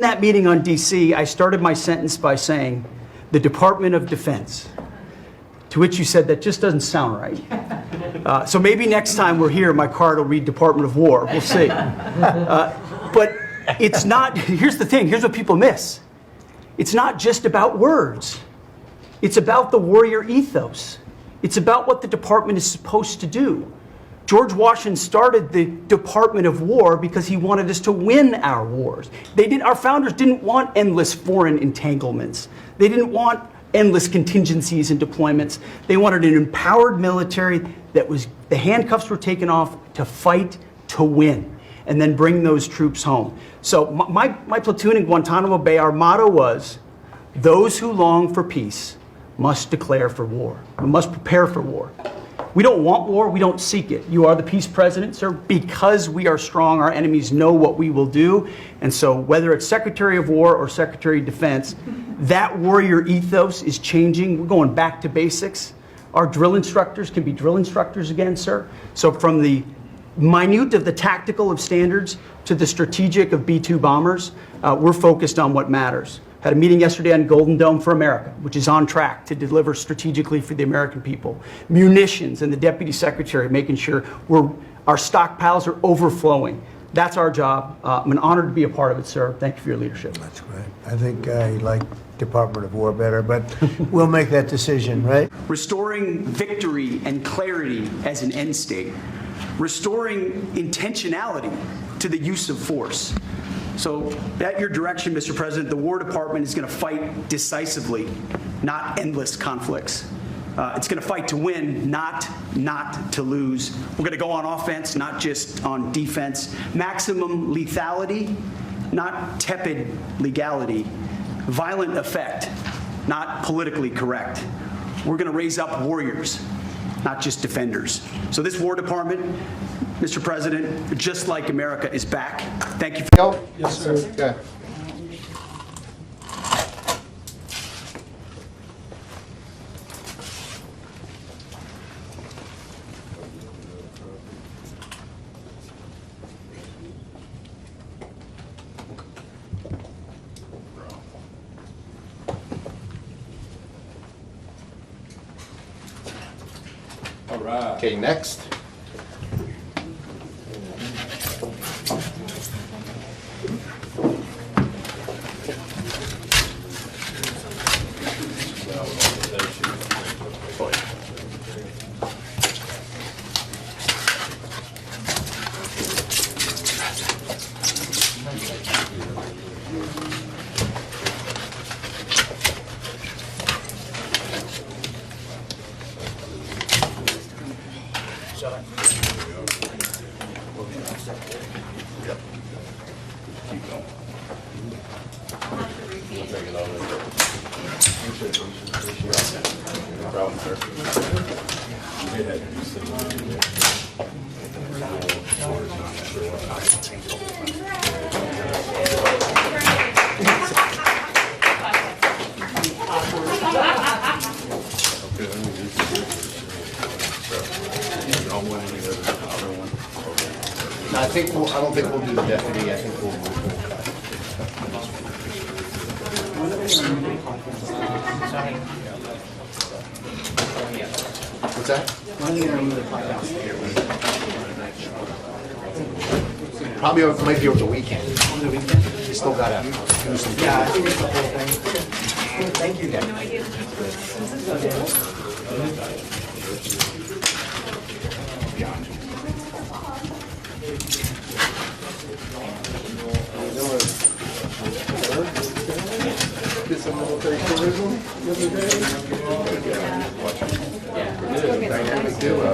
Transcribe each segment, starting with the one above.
In that meeting on DC, I started my sentence by saying, the Department of Defense, to which you said that just doesn't sound right. So maybe next time we're here, my card will read Department of War. We'll see. But it's not, here's the thing, here's what people miss. It's not just about words. It's about the warrior ethos. It's about what the department is supposed to do. George Washington started the Department of War because he wanted us to win our wars. Our founders didn't want endless foreign entanglements. They didn't want endless contingencies and deployments. They wanted an empowered military that the handcuffs were taken off to fight to win and then bring those troops home. So my platoon in Guantanamo Bay, our motto was, those who long for peace must declare for war. We must prepare for war. We don't want war, we don't seek it. You are the peace president, sir. Because we are strong, our enemies know what we will do. And so whether it's Secretary of War or Secretary of Defense, that warrior ethos is changing. We're going back to basics. Our drill instructors can be drill instructors again, sir. So from the minute of the tactical of standards to the strategic of B-2 bombers, we're focused on what matters. Had a meeting yesterday on Golden Dome for America, which is on track to deliver strategically for the American people. Munitions and the Deputy Secretary making sure our stockpiles are overflowing. That's our job. I'm honored to be a part of it, sir. Thank you for your leadership. That's great. I think I like Department of War better, but we'll make that decision, right? Restoring victory and clarity as an end state. Restoring intentionality to the use of force. So at your direction, Mr. President, the War Department is going to fight decisively, not endless conflicts. It's going to fight to win, not to lose. We're going to go on offense, not just on defense. Maximum lethality, not tepid legality. Violent effect, not politically correct. We're going to raise up warriors, not just defenders. So this War Department, Mr. President, just like America, is back. Thank you. Yes, sir. Okay. All right. Okay, next. I don't think we'll do the deputy. I think we'll move forward. What's that? Probably might be over the weekend. Over the weekend? You still gotta do some. Yeah, I think it's the whole thing. Thank you, guys. Did some military tourism the other day. Dynamic duo.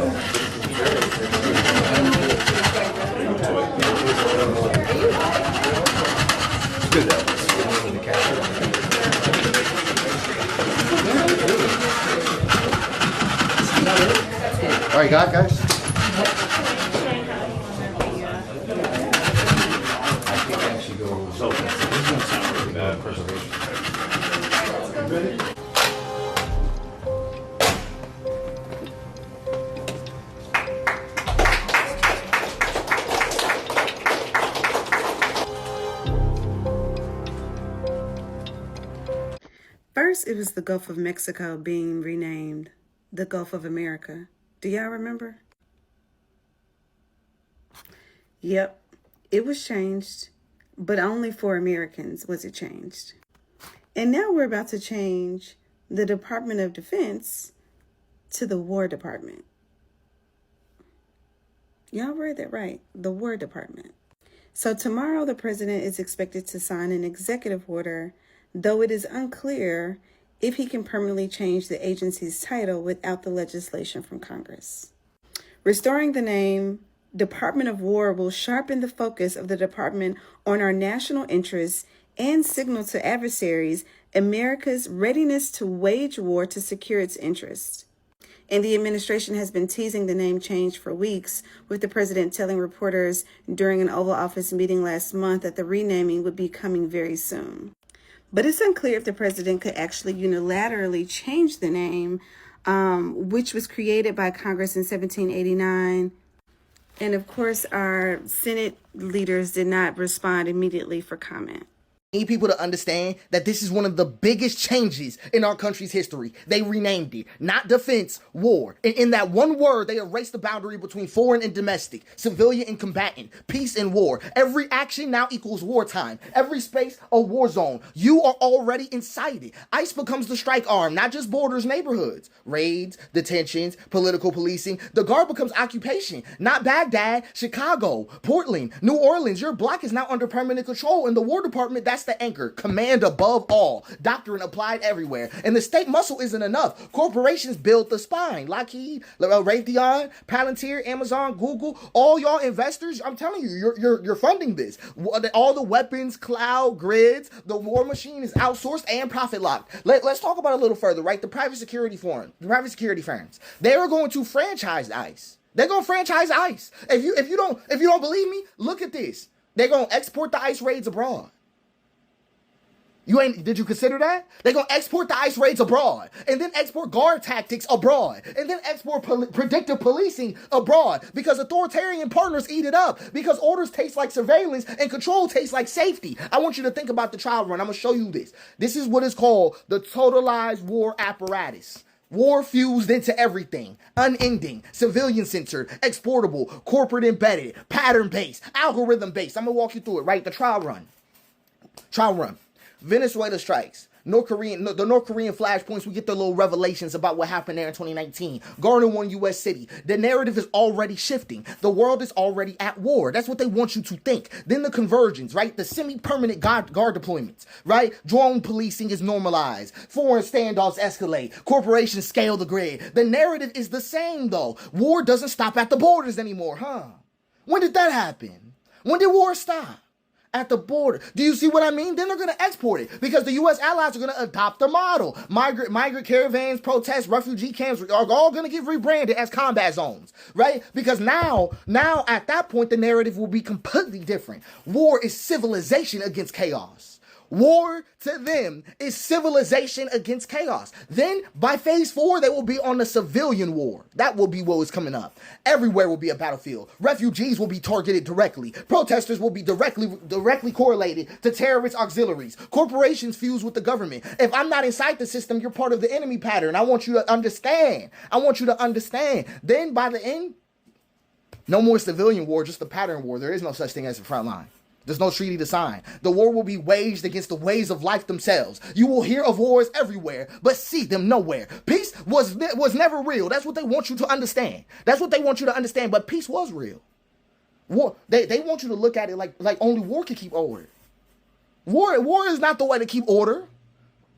It's good though. All right, got it, guys. I think I should go. So this doesn't sound really bad. Preservation. Ready? First, it was the Gulf of Mexico being renamed the Gulf of America. Do y'all remember? Yep, it was changed, but only for Americans was it changed. And now we're about to change the Department of Defense to the War Department. Y'all read that right, the War Department. So tomorrow the president is expected to sign an executive order, though it is unclear if he can permanently change the agency's title without the legislation from Congress. Restoring the name Department of War will sharpen the focus of the department on our national interests and signal to adversaries America's readiness to wage war to secure its interests. And the administration has been teasing the name change for weeks, with the president telling reporters during an Oval Office meeting last month that the renaming would be coming very soon. But it's unclear if the president could actually unilaterally change the name, which was created by Congress in 1789. And of course, our Senate leaders did not respond immediately for comment. Need people to understand that this is one of the biggest changes in our country's history. They renamed it, not defense, war. And in that one word, they erased the boundary between foreign and domestic, civilian and combatant, peace and war. Every action now equals wartime. Every space, a war zone. You are already inside it. ICE becomes the strike arm, not just borders, neighborhoods. Raids, detentions, political policing. The guard becomes occupation, not Baghdad, Chicago, Portland, New Orleans. Your block is now under permanent control. In the War Department, that's the anchor. Command above all. Doctrine applied everywhere. And the state muscle isn't enough. Corporations build the spine. Lockheed, Raytheon, Palantir, Amazon, Google, all y'all investors, I'm telling you, you're funding this. All the weapons, cloud, grids, the war machine is outsourced and profit locked. Let's talk about it a little further, right? The private security firms, they are going to franchise ICE. They're going to franchise ICE. If you don't believe me, look at this. They're going to export the ICE raids abroad. Did you consider that? They're going to export the ICE raids abroad, and then export guard tactics abroad, and then export predictive policing abroad, because authoritarian partners eat it up, because orders taste like surveillance and control tastes like safety. I want you to think about the trial run. I'm going to show you this. This is what is called the totalized war apparatus. War fused into everything, unending, civilian-centered, exportable, corporate embedded, pattern-based, algorithm-based. I'm going to walk you through it, right? The trial run. Venezuela strikes. The North Korean flashpoints, we get the little revelations about what happened there in 2019. Garner won U.S. city. The narrative is already shifting. The world is already at war. That's what they want you to think. Then the conversions, right? The semi-permanent guard deployments, right? Drone policing is normalized. Foreign standoffs escalate. Corporations scale the grid. The narrative is the same, though. War doesn't stop at the borders anymore, huh? When did that happen? When did war stop? At the border. Do you see what I mean? Then they're going to export it, because the U.S. allies are going to adopt the model. Migrant caravans, protests, refugee camps are all going to get rebranded as combat zones, right? Because now at that point, the narrative will be completely different. War is civilization against chaos. War to them is civilization against chaos. Then by phase 4, they will be on the civilian war. That will be what is coming up. Everywhere will be a battlefield. Refugees will be targeted directly. Protesters will be directly correlated to terrorist auxiliaries. Corporations fuse with the government. If I'm not inside the system, you're part of the enemy pattern. I want you to understand. Then by the end, no more civilian war, just the pattern war. There is no such thing as a front line. There's no treaty to sign. The war will be waged against the ways of life themselves. You will hear of wars everywhere, but see them nowhere. Peace was never real. That's what they want you to understand. But peace was real. War, they want you to look at it like only war can keep order. War is not the way to keep order.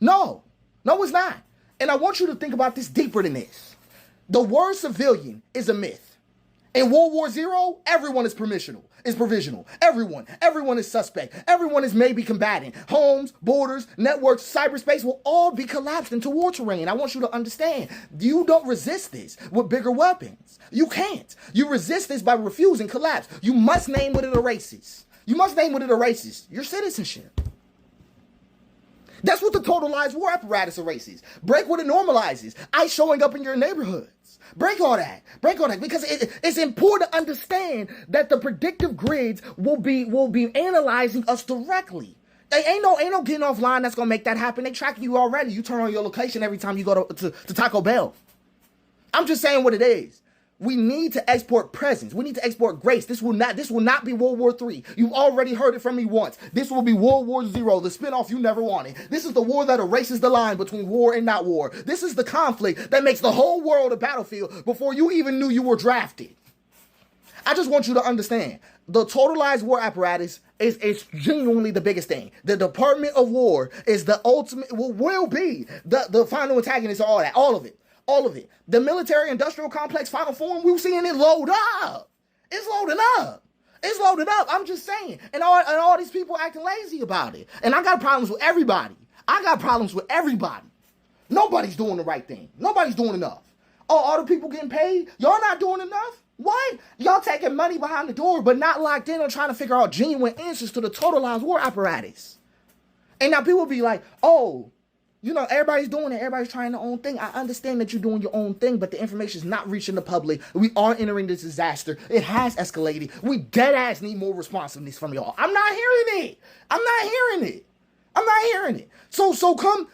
No, it's not. And I want you to think about this deeper than this. The word civilian is a myth. In World War Zero, everyone is provisional. Everyone is suspect. Everyone is maybe combatant. Homes, borders, networks, cyberspace will all be collapsed into war terrain. I want you to understand. You don't resist this with bigger weapons. You can't. You resist this by refusing collapse. You must name what it erases. Your citizenship. That's what the totalized war apparatus erases. Break what it normalizes. ICE showing up in your neighborhoods. Break all that, because it's important to understand that the predictive grids will be analyzing us directly. Ain't no getting offline that's gonna make that happen. They track you already. You turn on your location every time you go to Taco Bell. I'm just saying what it is. We need to export presence. We need to export grace. This will not be World War III. You've already heard it from me once. This will be World War Zero, the spinoff you never wanted. This is the war that erases the line between war and not war. This is the conflict that makes the whole world a battlefield before you even knew you were drafted. I just want you to understand, the totalized war apparatus is genuinely the biggest thing. The Department of War is the ultimate, will be the final antagonist of all that, all of it. All of it. The military-industrial complex final form, we're seeing it load up. It's loading up. It's loaded up. I'm just saying. And all these people acting lazy about it. And I got problems with everybody. Nobody's doing the right thing. Nobody's doing enough. Oh, all the people getting paid? Y'all not doing enough? What? Y'all taking money behind the door, but not locked in on trying to figure out genuine answers to the totalized war apparatus. And now people be like, oh, you know, everybody's doing it. Everybody's trying their own thing. I understand that you're doing your own thing, but the information is not reaching the public. We are entering this disaster. It has escalated. We dead ass need more responsiveness from y'all. I'm not hearing it. So come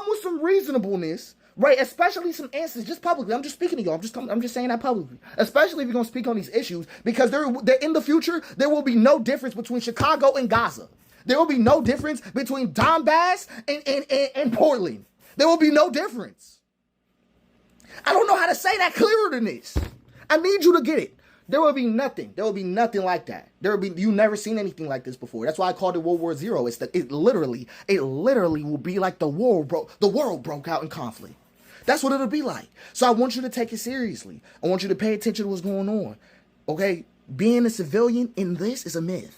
with some reasonableness, right? Especially some answers, just publicly. I'm just speaking to y'all. I'm just saying that publicly. Especially if you're gonna speak on these issues, because they're in the future there will be no difference between Chicago and Gaza. There will be no difference between Donbass and Portland. There will be no difference. I don't know how to say that clearer than this. I need you to get it. There will be nothing. There will be nothing like that. You've never seen anything like this before. That's why I called it World War Zero. It literally will be like the world broke out in conflict. That's what it'll be like. So I want you to take it seriously. I want you to pay attention to what's going on. Okay? Being a civilian in this is a myth.